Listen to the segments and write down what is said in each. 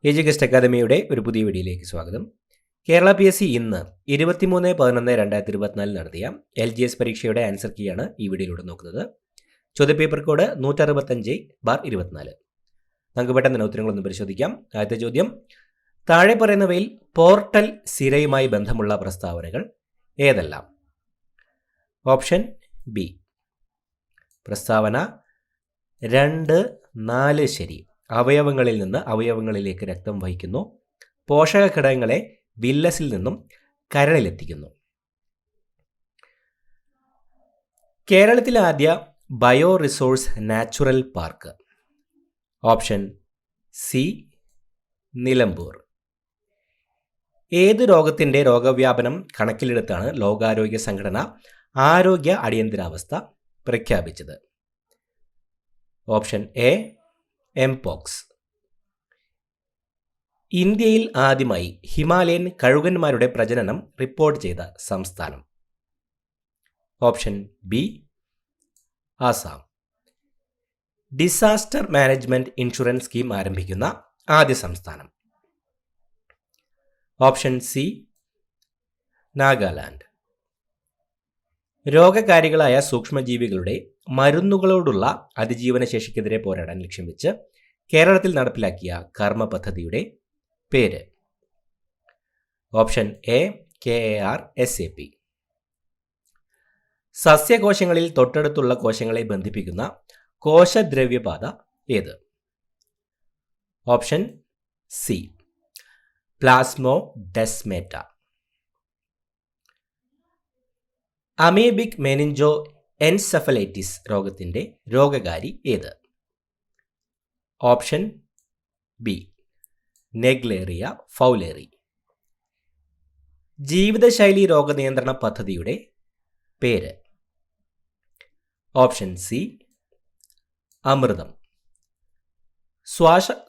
എജുകസ്റ്റ് അക്കാദമിയുടെ ഒരു പുതിയ വീഡിയോയിലേക്ക് സ്വാഗതം. കേരള PSC ഇന്ന് 23/11/2024 നടത്തിയ LGS പരീക്ഷയുടെ ആൻസർ കീയാണ് ഈ വീഡിയോയിലൂടെ നോക്കുന്നത്. ചോദ്യപേപ്പർ കോഡ് 165/24. നമുക്ക് പെട്ടെന്ന് തന്നെ ഉത്തരങ്ങളൊന്ന് പരിശോധിക്കാം. ആദ്യത്തെ ചോദ്യം, താഴെ പറയുന്നവയിൽ പോർട്ടൽ സിരയുമായി ബന്ധമുള്ള പ്രസ്താവനകൾ ഏതെല്ലാം? ഓപ്ഷൻ ബി, പ്രസ്താവന 2, 4 ശരി. അവയവങ്ങളിൽ നിന്ന് അവയവങ്ങളിലേക്ക് രക്തം വഹിക്കുന്നു. പോഷക ഘടകങ്ങളെ വില്ലസിൽ നിന്നും കരളിലെത്തിക്കുന്നു. കേരളത്തിലെ ആദ്യ bio resource natural park. Option C, Nilambur. ഏത് രോഗത്തിൻ്റെ രോഗവ്യാപനം കണക്കിലെടുത്താണ് ലോകാരോഗ്യ സംഘടന ആരോഗ്യ അടിയന്തരാവസ്ഥ പ്രഖ്യാപിച്ചത്? Option A, mpox. ഇന്ത്യയിൽ ആദ്യമായി ഹിമാലയൻ കഴുകന്മാരുടെ പ്രജനനം റിപ്പോർട്ട് ചെയ്ത സംസ്ഥാനം? Option B, Assam. Disaster management insurance scheme ആരംഭിക്കുന്ന ആദ്യ സംസ്ഥാനം? Option C, Nagaland. രോഗകാരികളായ സൂക്ഷ്മജീവികളുടെ മരുന്നുകളോടുള്ള അതിജീവന ശേഷിക്കെതിരെ പോരാടാൻ ലക്ഷ്യം വെച്ച് കേരളത്തിൽ നടപ്പിലാക്കിയ കർമ്മ പദ്ധതിയുടെ പേര്? Option A, KARSAP. സസ്യകോശങ്ങളിൽ തൊട്ടടുത്തുള്ള കോശങ്ങളെ ബന്ധിപ്പിക്കുന്ന കോശദ്രവ്യപാത ഏത്? Option C, plasmodesmata. Amoebic meningoencephalitis രോഗത്തിൻ്റെ രോഗകാരി ഏത്? Option B, Naegleria fowleri. ജീവിതശൈലി രോഗനിയന്ത്രണ പദ്ധതിയുടെ പേര്? ഓപ്ഷൻ സി, അമൃതം.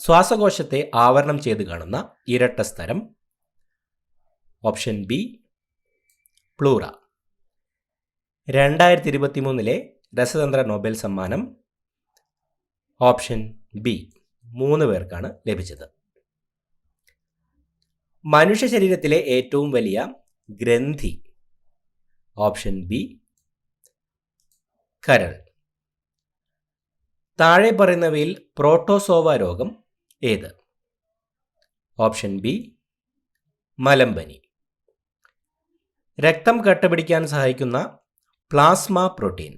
ശ്വാസകോശത്തെ ആവരണം ചെയ്ത് കാണുന്ന ഇരട്ട സ്തരം? Option B, pleura. 2023 രസതന്ത്ര നൊബേൽ സമ്മാനം? ഓപ്ഷൻ ബി, 3 പേർക്കാണ് ലഭിച്ചത്. മനുഷ്യ ശരീരത്തിലെ ഏറ്റവും വലിയ ഗ്രന്ഥി? ഓപ്ഷൻ ബി, കരൾ. താഴെ പറയുന്നവയിൽ പ്രോട്ടോസോവ രോഗം ഏത്? ഓപ്ഷൻ ബി, മലമ്പനി. രക്തം കട്ടപിടിക്കാൻ സഹായിക്കുന്ന plasma protein?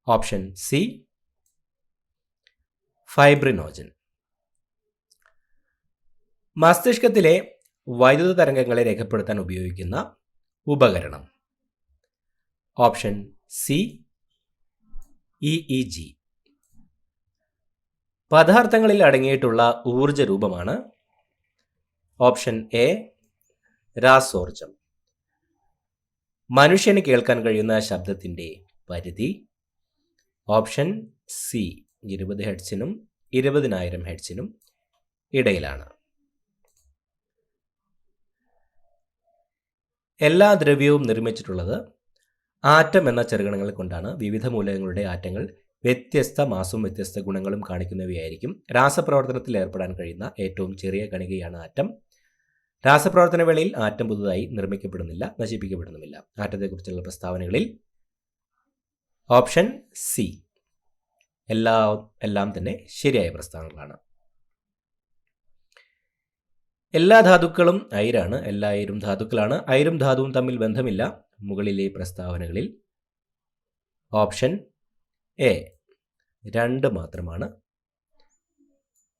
Option C, fibrinogen. മസ്തിഷ്കത്തിലെ വൈദ്യുത തരംഗങ്ങളെ രേഖപ്പെടുത്താൻ ഉപയോഗിക്കുന്ന ഉപകരണം? Option C, EEG. പദാർത്ഥങ്ങളിൽ അടങ്ങിയിട്ടുള്ള ഊർജ രൂപമാണ്? ഓപ്ഷൻ എ, രാസോർജം. മനുഷ്യന് കേൾക്കാൻ കഴിയുന്ന ശബ്ദത്തിൻ്റെ പരിധി? ഓപ്ഷൻ സി, 20 ഹെർട്സിനും 20,000 ഹെർട്സിനും ഇടയിലാണ്. എല്ലാ ദ്രവ്യവും നിർമ്മിച്ചിട്ടുള്ളത് ആറ്റം എന്ന ചെറുകണങ്ങൾ കൊണ്ടാണ്. വിവിധ മൂലകങ്ങളുടെ ആറ്റങ്ങൾ വ്യത്യസ്ത മാസവും വ്യത്യസ്ത ഗുണങ്ങളും കാണിക്കുന്നവയായിരിക്കും. രാസപ്രവർത്തനത്തിൽ ഏർപ്പെടാൻ കഴിയുന്ന ഏറ്റവും ചെറിയ കണികയാണ് ആറ്റം. രാസപ്രവർത്തന വേളയിൽ ആറ്റം പുതുതായി നിർമ്മിക്കപ്പെടുന്നില്ല, നശിപ്പിക്കപ്പെടുന്നുമില്ല. ആറ്റത്തെക്കുറിച്ചുള്ള പ്രസ്താവനകളിൽ ഓപ്ഷൻ സി, എല്ലാം തന്നെ ശരിയായ പ്രസ്താവനകളാണ്. എല്ലാ ധാതുക്കളും അയിരാണ്. എല്ലാ അയിരും ധാതുക്കളാണ്. അയിരും ധാതുവും തമ്മിൽ ബന്ധമില്ല. മുകളിലെ പ്രസ്താവനകളിൽ ഓപ്ഷൻ എ, 2 മാത്രമാണ്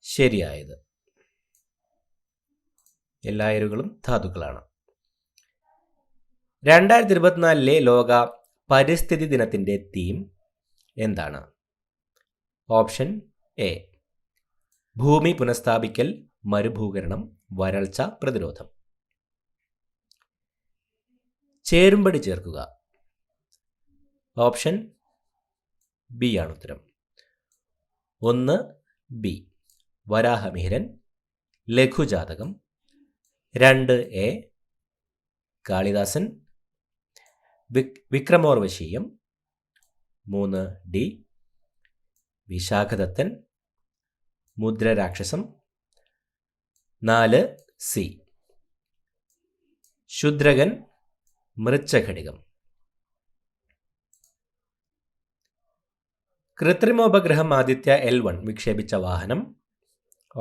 ശരിയായത്. എല്ലാ അയിരുകളും ധാതുക്കളാണ്. 2024 ലോക പരിസ്ഥിതി ദിനത്തിൻ്റെ തീം എന്താണ്? ഓപ്ഷൻ എ, ഭൂമി പുനഃസ്ഥാപിക്കൽ, മരുഭൂകരണം, വരൾച്ച പ്രതിരോധം. ചേരുംപടി ചേർക്കുക? ഓപ്ഷൻ ബി ആണ് ഉത്തരം. 1 B, Varahamihiran, Laghujatakam. 2 A, Kalidasan, Vikramorvasiyam. 3 D, Vishakhadattan, Mudrarakshasam. 4 C. Shudrakan Mrichchhakatikam. കൃത്രിമോപഗ്രഹം ആദിത്യ L1 വിക്ഷേപിച്ച വാഹനം.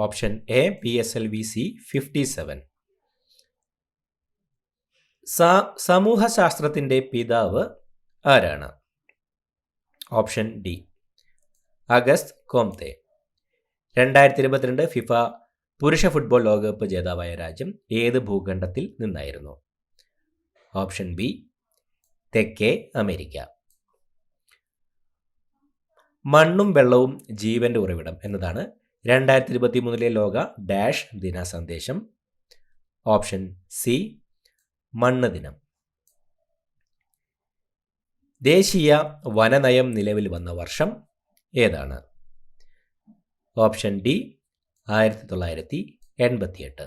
Option A PSLV-C-57. സമൂഹശാസ്ത്രത്തിൻ്റെ പിതാവ് ആരാണ്? Option D August Comte. 2022 FIFA പുരുഷ ഫുട്ബോൾ ലോകകപ്പ് ജേതാവായ രാജ്യം ഏത് ഭൂഖണ്ഡത്തിൽ നിന്നായിരുന്നു? ഓപ്ഷൻ ബി തെക്കേ അമേരിക്ക. മണ്ണും വെള്ളവും ജീവന്റെ ഉറവിടം എന്നതാണ് 2023 ലോക ഡാഷ് ദിന സന്ദേശം. ഓപ്ഷൻ സി മണ്ണ് ദിനം. ദേശീയ വനനയം നിലവിൽ വന്ന വർഷം ഏതാണ്? Option D 1988.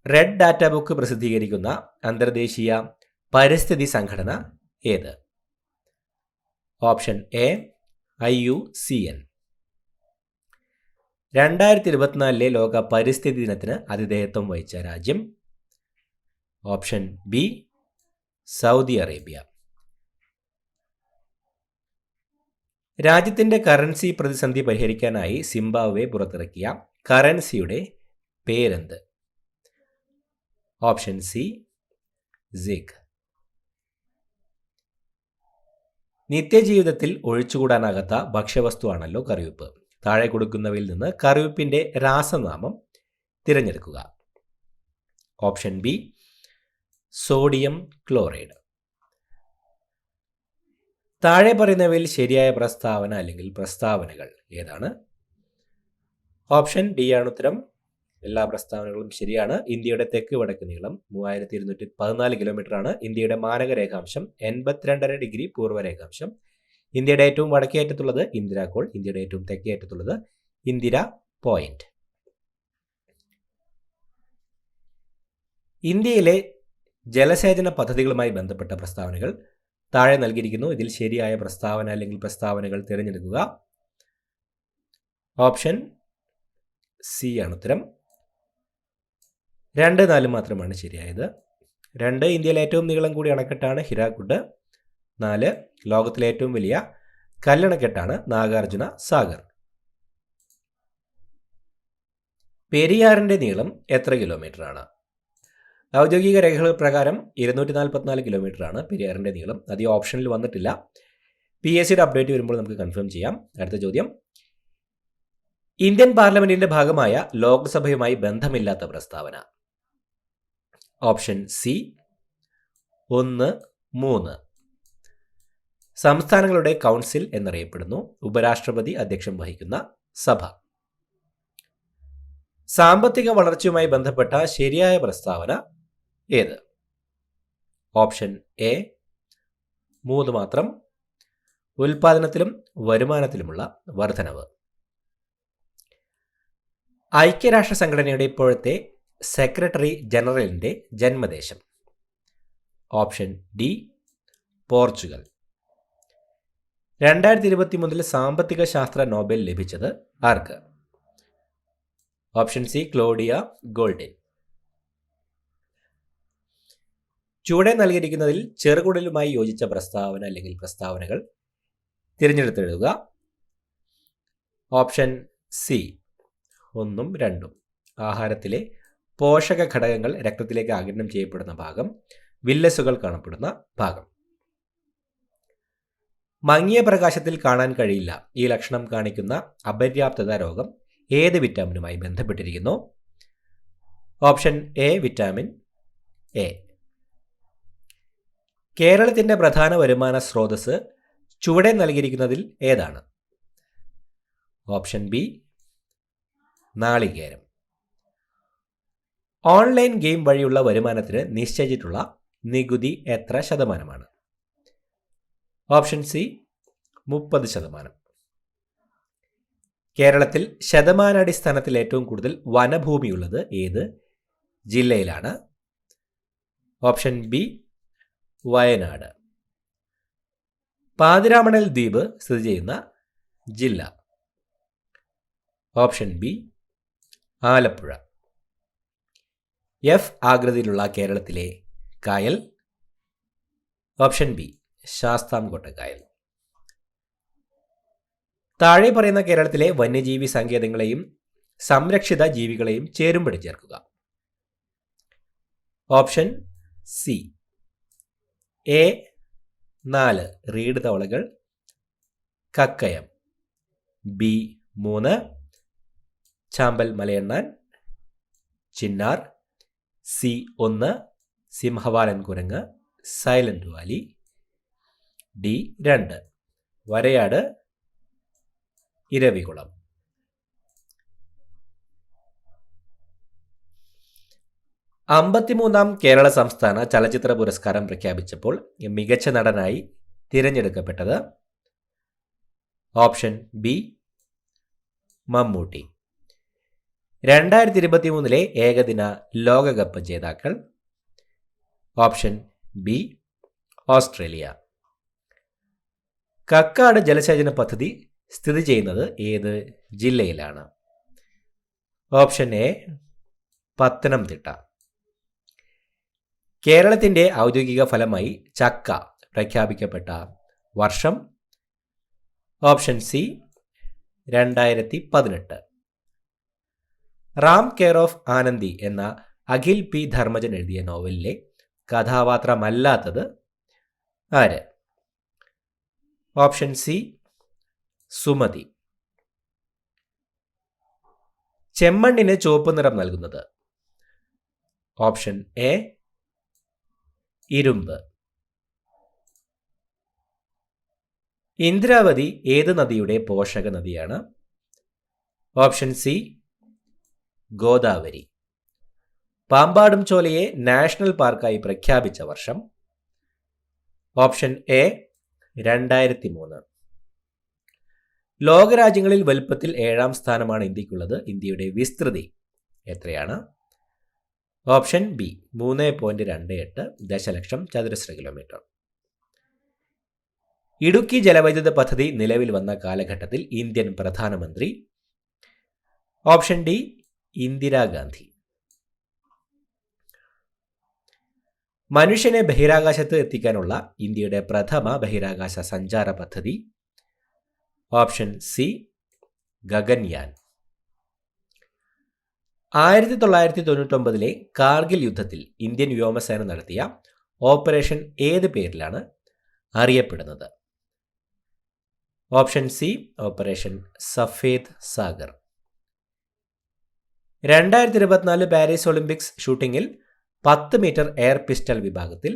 Red data book പ്രസിദ്ധീകരിക്കുന്ന അന്തർദേശീയ പരിസ്ഥിതി സംഘടന ഏത്? Option A IUCN. 2024 ലോക പരിസ്ഥിതി ദിനത്തിന് ആതിഥേയത്വം വഹിച്ച രാജ്യം? Option B Saudi Arabia. രാജ്യത്തിൻ്റെ കറൻസി പ്രതിസന്ധി പരിഹരിക്കാനായി സിംബാബ്വെ പുറത്തിറക്കിയ കറൻസിയുടെ പേരെന്ത്? Option C ZiG. നിത്യജീവിതത്തിൽ ഒഴിച്ചുകൂടാനാകാത്ത ഭക്ഷ്യവസ്തുവാണല്ലോ കറിവേപ്പ്. താഴെ കൊടുക്കുന്നവയിൽ നിന്ന് കറിവേപ്പിൻ്റെ രാസനാമം തിരഞ്ഞെടുക്കുക. Option B sodium chloride. താഴെ പറയുന്നവയിൽ ശരിയായ പ്രസ്താവന അല്ലെങ്കിൽ പ്രസ്താവനകൾ ഏതാണ്? ഓപ്ഷൻ ഡി ആണ് ഉത്തരം. എല്ലാ പ്രസ്താവനകളും ശരിയാണ്. ഇന്ത്യയുടെ തെക്ക് വടക്ക് നീളം 3214 കിലോമീറ്റർ ആണ്. ഇന്ത്യയുടെ മാനകരേഖാംശം 82.5 ഡിഗ്രി പൂർവ്വരേഖാംശം. ഇന്ത്യയുടെ ഏറ്റവും വടക്കേ അറ്റത്തുള്ളത് ഇന്ദിരാകോൾ. ഇന്ത്യയുടെ ഏറ്റവും തെക്കേ അറ്റത്തുള്ളത് ഇന്ദിര പോയിന്റ്. ഇന്ത്യയിലെ ജലസേചന പദ്ധതികളുമായി ബന്ധപ്പെട്ട പ്രസ്താവനകൾ താഴെ നൽകിയിരിക്കുന്നു. ഇതിൽ ശരിയായ പ്രസ്താവന അല്ലെങ്കിൽ പ്രസ്താവനകൾ തിരഞ്ഞെടുക്കുക. ഓപ്ഷൻ സി ആണ് ഉത്തരം. 2, 4 മാത്രമാണ് ശരിയായത്. 2 ഇന്ത്യയിലെ ഏറ്റവും നീളം കൂടിയ അണക്കെട്ടാണ് ഹിരാക്കുഡ്. 4 ലോകത്തിലെ ഏറ്റവും വലിയ കല്ലണക്കെട്ടാണ് നാഗാർജുന സാഗർ. പെരിയാറിൻ്റെ നീളം എത്ര കിലോമീറ്റർ ആണ്? ഔദ്യോഗിക രേഖകൾ പ്രകാരം 244 കിലോമീറ്റർ ആണ് പെരിയാറിൻ്റെ നീളം. അത് ഈ ഓപ്ഷനിൽ വന്നിട്ടില്ല. PSCയുടെ അപ്ഡേറ്റ് വരുമ്പോൾ നമുക്ക് കൺഫേം ചെയ്യാം. അടുത്ത ചോദ്യം. ഇന്ത്യൻ പാർലമെന്റിന്റെ ഭാഗമായ ലോക്സഭയുമായി ബന്ധമില്ലാത്ത പ്രസ്താവന. Option C 1, 3. സംസ്ഥാനങ്ങളുടെ കൗൺസിൽ എന്നറിയപ്പെടുന്നു. ഉപരാഷ്ട്രപതി അധ്യക്ഷം വഹിക്കുന്ന സഭ. സാമ്പത്തിക വളർച്ചയുമായി ബന്ധപ്പെട്ട ശരിയായ പ്രസ്താവന ഏത്? ഓപ്ഷൻ എ 3 മാത്രം. ഉൽപാദനത്തിലും വരുമാനത്തിലുമുള്ള വർധനവ്. ഐക്യരാഷ്ട്ര സംഘടനയുടെ ഇപ്പോഴത്തെ സെക്രട്ടറി ജനറലിൻ്റെ ജന്മദേശം. Option D Portugal. 2023 സാമ്പത്തിക ശാസ്ത്ര നോബൽ ലഭിച്ചത് ആർക്ക്? Option C Claudia Goldin. ചുവടെ നൽകിയിരിക്കുന്നതിൽ ചെറുകുടലുമായി യോജിച്ച പ്രസ്താവന അല്ലെങ്കിൽ പ്രസ്താവനകൾ തിരഞ്ഞെടുത്തെഴുതുക. Option C 1, 2. ആഹാരത്തിലെ പോഷക ഘടകങ്ങൾ രക്തത്തിലേക്ക് ആഗിരണം ചെയ്യപ്പെടുന്ന ഭാഗം, വില്ലസുകൾ കാണപ്പെടുന്ന ഭാഗം. മങ്ങിയ പ്രകാശത്തിൽ കാണാൻ കഴിയില്ല. ഈ ലക്ഷണം കാണിക്കുന്ന അപര്യാപ്തത രോഗം ഏത് വിറ്റാമിനുമായി ബന്ധപ്പെട്ടിരിക്കുന്നു? Option A vitamin A. കേരളത്തിൻ്റെ പ്രധാന വരുമാന സ്രോതസ് ചുവടെ നൽകിയിരിക്കുന്നതിൽ ഏതാണ്? ഓപ്ഷൻ ബി നാളികേരം. ഓൺലൈൻ ഗെയിം വഴിയുള്ള വരുമാനത്തിന് നിശ്ചയിച്ചിട്ടുള്ള നികുതി എത്ര ശതമാനമാണ്? Option C 30%. കേരളത്തിൽ ശതമാനാടിസ്ഥാനത്തിൽ ഏറ്റവും കൂടുതൽ വനഭൂമിയുള്ളത് ഏത് ജില്ലയിലാണ്? Option B Wayanad. പാതിരാമണൽ ദ്വീപ് സ്ഥിതി ചെയ്യുന്ന ജില്ല. Option B Alappuzha. എഫ് ആകൃതിയിലുള്ള കേരളത്തിലെ കായൽ. ഓപ്ഷൻ ബി ശാസ്താംകോട്ട കായൽ. താഴെ പറയുന്ന കേരളത്തിലെ വന്യജീവി സങ്കേതങ്ങളെയും സംരക്ഷിത ജീവികളെയും ചേരുംപടി ചേർക്കുക. ഓപ്ഷൻ സി എ 4 റീഡ് തവളകൾ, കക്കയം. ബി 3 ചാമ്പൽ മലയണ്ണാൻ, ചിന്നാർ. സി 1 സിംഹവാലൻ കുരങ്ങ്, സൈലന്റ് വാലി. ഡി 2 വരയാട്, ഇരവികുളം. അമ്പത്തിമൂന്നാം കേരള സംസ്ഥാന ചലച്ചിത്ര പുരസ്കാരം പ്രഖ്യാപിച്ചപ്പോൾ മികച്ച നടനായി തിരഞ്ഞെടുക്കപ്പെട്ടത് ഓപ്ഷൻ ബി മമ്മൂട്ടി. 2023 ഏകദിന ലോകകപ്പ് ജേതാക്കൾ ഓപ്ഷൻ ബി ഓസ്ട്രേലിയ. കക്കാട് ജലസേചന പദ്ധതി സ്ഥിതി ചെയ്യുന്നത് ഏത് ജില്ലയിലാണ്? Option A Pathanamthitta. കേരളത്തിൻ്റെ ഔദ്യോഗിക ഫലമായി ചക്ക പ്രഖ്യാപിക്കപ്പെട്ട വർഷം? Option C 2018. Ram care of Anandi എന്ന അഖിൽ പി ധർമ്മജൻ എഴുതിയ നോവലിലെ കഥാപാത്രമല്ലാത്തത് ആര്? Option C Sumathi. ചെമ്മണ്ണിന് ചുവപ്പ് നിറം നൽകുന്നത്? ഓപ്ഷൻ എ ഇരുമ്പ്. ഇന്ദ്രാവതി ഏത് നദിയുടെ പോഷക നദിയാണ്? Option C Godavari. Pampadum Shola national പാർക്കായി പ്രഖ്യാപിച്ച വർഷം? Option A 2003. ലോകരാജ്യങ്ങളിൽ വലുപ്പത്തിൽ 7ാം സ്ഥാനമാണ് ഇന്ത്യക്കുള്ളത്. ഇന്ത്യയുടെ വിസ്തൃതി എത്രയാണ്? ഓപ്ഷൻ ബി 3.28 ദശലക്ഷം ചതുരശ്ര കിലോമീറ്റർ. ഇടുക്കി ജലവൈദ്യുത പദ്ധതി നിലവിൽ വന്ന കാലഘട്ടത്തിൽ ഇന്ത്യൻ പ്രധാനമന്ത്രി? Option D Indira Gandhi. മനുഷ്യനെ ബഹിരാകാശത്ത് എത്തിക്കാനുള്ള ഇന്ത്യയുടെ പ്രഥമ ബഹിരാകാശ സഞ്ചാര പദ്ധതി? Option C Gaganyaan. 1999 കാർഗിൽ യുദ്ധത്തിൽ ഇന്ത്യൻ വ്യോമസേന നടത്തിയ ഓപ്പറേഷൻ ഏത് പേരിലാണ് അറിയപ്പെടുന്നത്? Option C operation Safed Sagar. 2024 Paris Olympics ഷൂട്ടിങ്ങിൽ 10 മീറ്റർ എയർ പിസ്റ്റൾ വിഭാഗത്തിൽ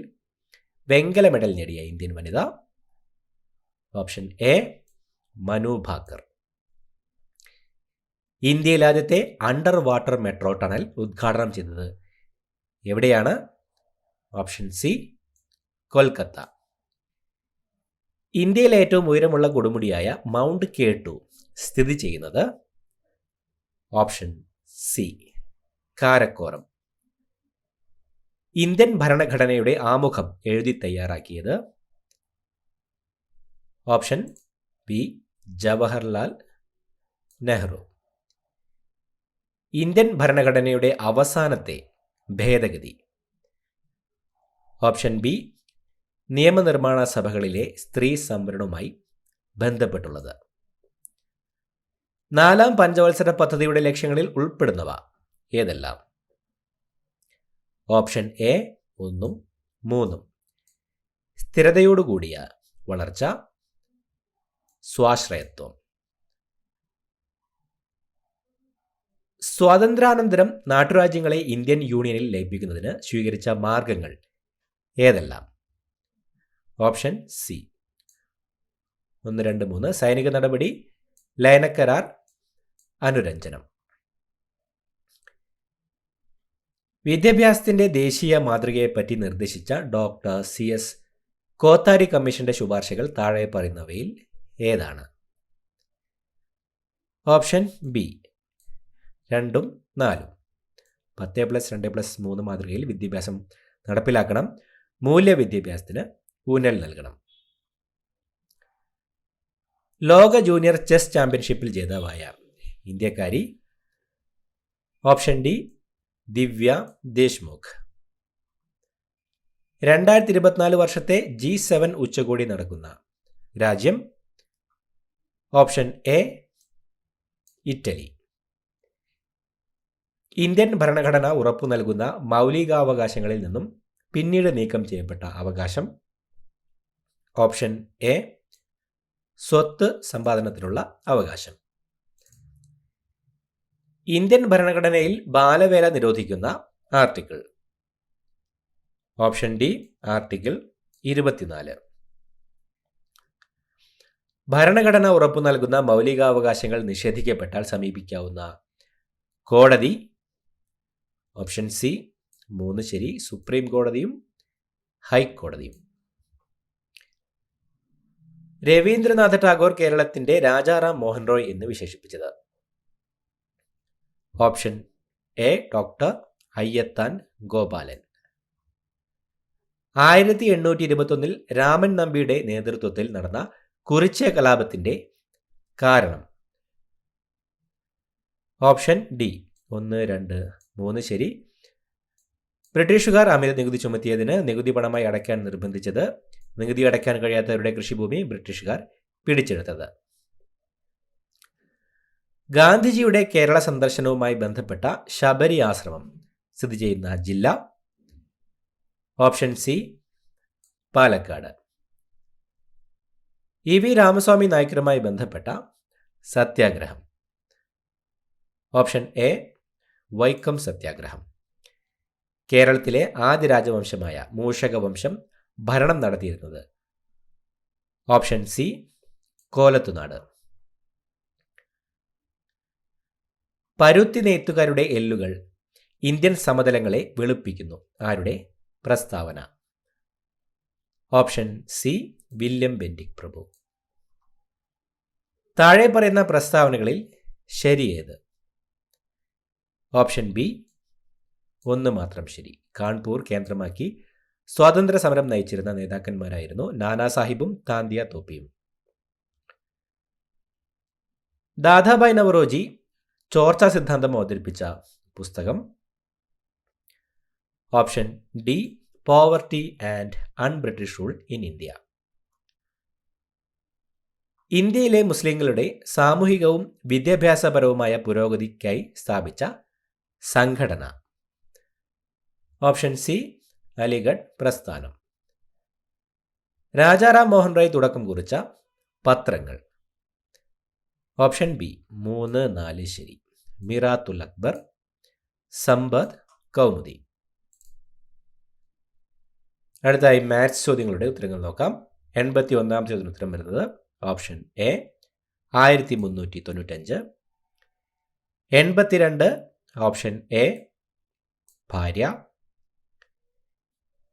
വെങ്കല മെഡൽ നേടിയ ഇന്ത്യൻ വനിത? Option A Manu Bhaker. ഇന്ത്യയിൽ ആദ്യത്തെ അണ്ടർ വാട്ടർ മെട്രോ ടണൽ ഉദ്ഘാടനം ചെയ്തത് എവിടെയാണ്? Option C Kolkata. ഇന്ത്യയിലെ ഏറ്റവും ഉയരമുള്ള കൊടുമുടിയായ മൗണ്ട് K2 സ്ഥിതി ചെയ്യുന്നത്? Option C Karakoram. ഇന്ത്യൻ ഭരണഘടനയുടെ ആമുഖം എഴുതി തയ്യാറാക്കിയത്? Option B Jawaharlal Nehru. Indian ഭരണഘടനയുടെ അവസാനത്തെ ഭേദഗതി? ഓപ്ഷൻ ബി നിയമനിർമ്മാണ സഭകളിലെ സ്ത്രീ സംവരണവുമായി ബന്ധപ്പെട്ടുള്ളത്. 4ാം പഞ്ചവത്സര പദ്ധതിയുടെ ലക്ഷ്യങ്ങളിൽ ഉൾപ്പെടുന്നവ ഏതെല്ലാം? Option A 1, 3. സ്ഥിരതയോടുകൂടിയ വളർച്ച, സ്വാശ്രയത്വം. സ്വാതന്ത്ര്യാനന്തരം നാട്ടുരാജ്യങ്ങളെ ഇന്ത്യൻ യൂണിയനിൽ ലയിപ്പിക്കുന്നതിന് സ്വീകരിച്ച മാർഗങ്ങൾ ഏതെല്ലാം? ഓപ്ഷൻ സി 1, 2, 3 സൈനിക നടപടി, ലയനക്കരാർ, അനുരഞ്ജനം. വിദ്യാഭ്യാസത്തിന്റെ ദേശീയ മാതൃകയെപ്പറ്റി നിർദ്ദേശിച്ച ഡോക്ടർ CS കോത്താരി കമ്മീഷന്റെ ശുപാർശകൾ താഴെ പറയുന്നവയിൽ ഏതാണ്? Option B 2, 4. 10+2+3 മാതൃകയിൽ വിദ്യാഭ്യാസം നടപ്പിലാക്കണം. മൂല്യവിദ്യാഭ്യാസത്തിന് ഊന്നൽ നൽകണം. ലോക ജൂനിയർ ചെസ് ചാമ്പ്യൻഷിപ്പിൽ ജേതാവായ ഇന്ത്യക്കാരി. ഓപ്ഷൻ ഡി ദിവ്യ ദേശ്മുഖ്. 2024 വർഷത്തെ G7 ഉച്ചകോടി നടക്കുന്ന രാജ്യം. Option A Italy. ഇന്ത്യൻ ഭരണഘടന ഉറപ്പു നൽകുന്ന മൗലികാവകാശങ്ങളിൽ നിന്നും പിന്നീട് നീക്കം ചെയ്യപ്പെട്ട അവകാശം. ഓപ്ഷൻ എ സ്വത്ത് സമ്പാദനത്തിനുള്ള അവകാശം. ഇന്ത്യൻ ഭരണഘടനയിൽ ബാലവേല നിരോധിക്കുന്ന ആർട്ടിക്കിൾ. Option D article 24. ഭരണഘടന ഉറപ്പു നൽകുന്ന മൗലികാവകാശങ്ങൾ നിഷേധിക്കപ്പെട്ടാൽ സമീപിക്കാവുന്ന കോടതി. ഓപ്ഷൻ സി 3 ശരി, സുപ്രീം കോടതിയും ഹൈക്കോടതിയും. രവീന്ദ്രനാഥ ടാഗോർ കേരളത്തിന്റെ രാജാറാം മോഹൻ റോയ് എന്ന് വിശേഷിപ്പിച്ചത്. Option A doctor Ayyathan Gopalan. 1821 Raman നമ്പിയുടെ നേതൃത്വത്തിൽ നടന്ന കുറിച്യ കലാപത്തിന്റെ കാരണം. ഓപ്ഷൻ ഡി 1, 2, 3 ശരി. ബ്രിട്ടീഷുകാർ അമിത നികുതി ചുമത്തിയതിന് നികുതി പണമായി അടയ്ക്കാൻ നിർബന്ധിച്ചത്. നികുതി അടയ്ക്കാൻ കഴിയാത്തവരുടെ കൃഷിഭൂമി ബ്രിട്ടീഷുകാർ പിടിച്ചെടുത്തത്. ഗാന്ധിജിയുടെ കേരള സന്ദർശനവുമായി ബന്ധപ്പെട്ട ശബരി ആശ്രമം സ്ഥിതി ചെയ്യുന്ന ജില്ല. Option C Palakkad. E V Ramaswamy നായ്ക്കറുമായി ബന്ധപ്പെട്ട സത്യാഗ്രഹം. ഓപ്ഷൻ എ വൈക്കം സത്യാഗ്രഹം. കേരളത്തിലെ ആദ്യ രാജവംശമായ മൂഷകവംശം ഭരണം നടത്തിയിരുന്നത്. Option C Kolathunadu. പരുത്തി നെയ്ത്തുകാരുടെ എല്ലുകൾ ഇന്ത്യൻ സമതലങ്ങളെ വെളുപ്പിക്കുന്നു. ആരുടെ പ്രസ്താവന? ഓപ്ഷൻ സി വില്യം ബെന്റിക് പ്രഭു. താഴെ പറയുന്ന പ്രസ്താവനകളിൽ ശരിയേത്? ഓപ്ഷൻ ബി 1 മാത്രം ശരി. കാൺപൂർ കേന്ദ്രമാക്കി സ്വാതന്ത്ര്യ സമരം നയിച്ചിരുന്ന നേതാക്കന്മാരായിരുന്നു നാനാ സാഹിബും താന്തിയ തോപ്പിയും. ദാദാഭായ് നവറോജി ചോർച്ചാ സിദ്ധാന്തം അവതരിപ്പിച്ച പുസ്തകം. Option D poverty and un-British rule in India. ഇന്ത്യയിലെ മുസ്ലിങ്ങളുടെ സാമൂഹികവും വിദ്യാഭ്യാസപരവുമായ പുരോഗതിക്കായി സ്ഥാപിച്ച സംഘടന. ഓപ്ഷൻ സി അലിഗഡ് പ്രസ്ഥാനം. രാജാറാം മോഹൻ റോയ് തുടക്കം കുറിച്ച പത്രങ്ങൾ. ഓപ്ഷൻ ബി 3, 4 ശരി. മിറാത്തുൽ അക്ബർ, സമ്പദ്, കൗമുദി. അടുത്തായി മാത്സ് ചോദ്യങ്ങളുടെ ഉത്തരങ്ങൾ നോക്കാം. 81ാം ചോദ്യത്തിന് ഉത്തരം വരുന്നത് ഓപ്ഷൻ എ 1395. 82 ഓപ്ഷൻ എ ഭാര്യ.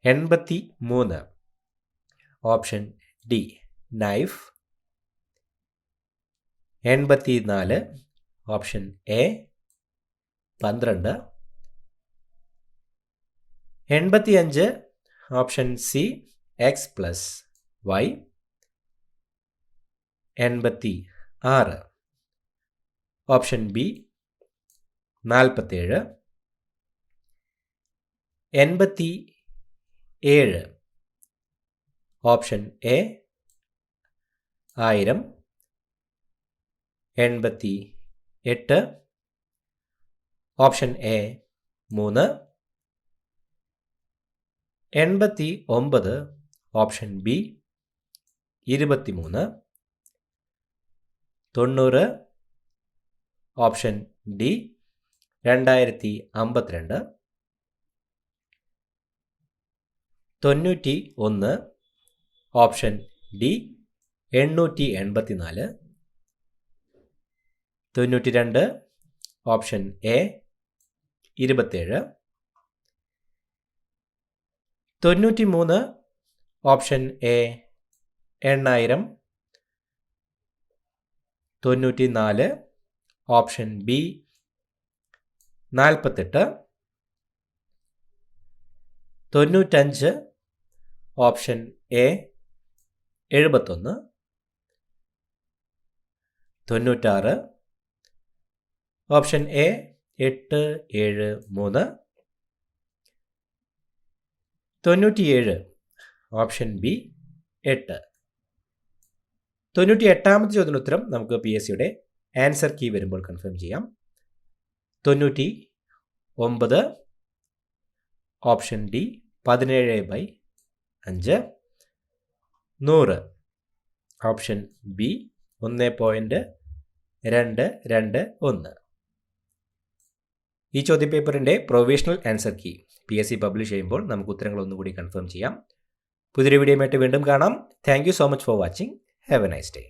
83 option D knife. 84 option A 12. 85 option C x+y. 86 option B 47. 87 option A 1000. 88 option A 3. 89 option B 23. 90 option D 2052. 91 option D 884. 92 option A 27. 93 option A 8000. 94 option B 48. 95 option A 71. 96 option A 8, 7, 3. 97 option B 8. 98ാമത്തെ ചോദ്യത്തിനുത്തരം നമുക്ക് PSCയുടെ answer key വരുമ്പോൾ confirm ചെയ്യാം. 99 option D 17/5. 100 option B 1.221. ഈ ചോദ്യപേപ്പറിൻ്റെ provisional answer key PSC publish ചെയ്യുമ്പോൾ നമുക്ക് ഉത്തരങ്ങൾ ഒന്നുകൂടി confirm ചെയ്യാം. പുതിയൊരു വീഡിയോയുമായിട്ട് വീണ്ടും കാണാം. Thank you so much for watching. Have A nice day.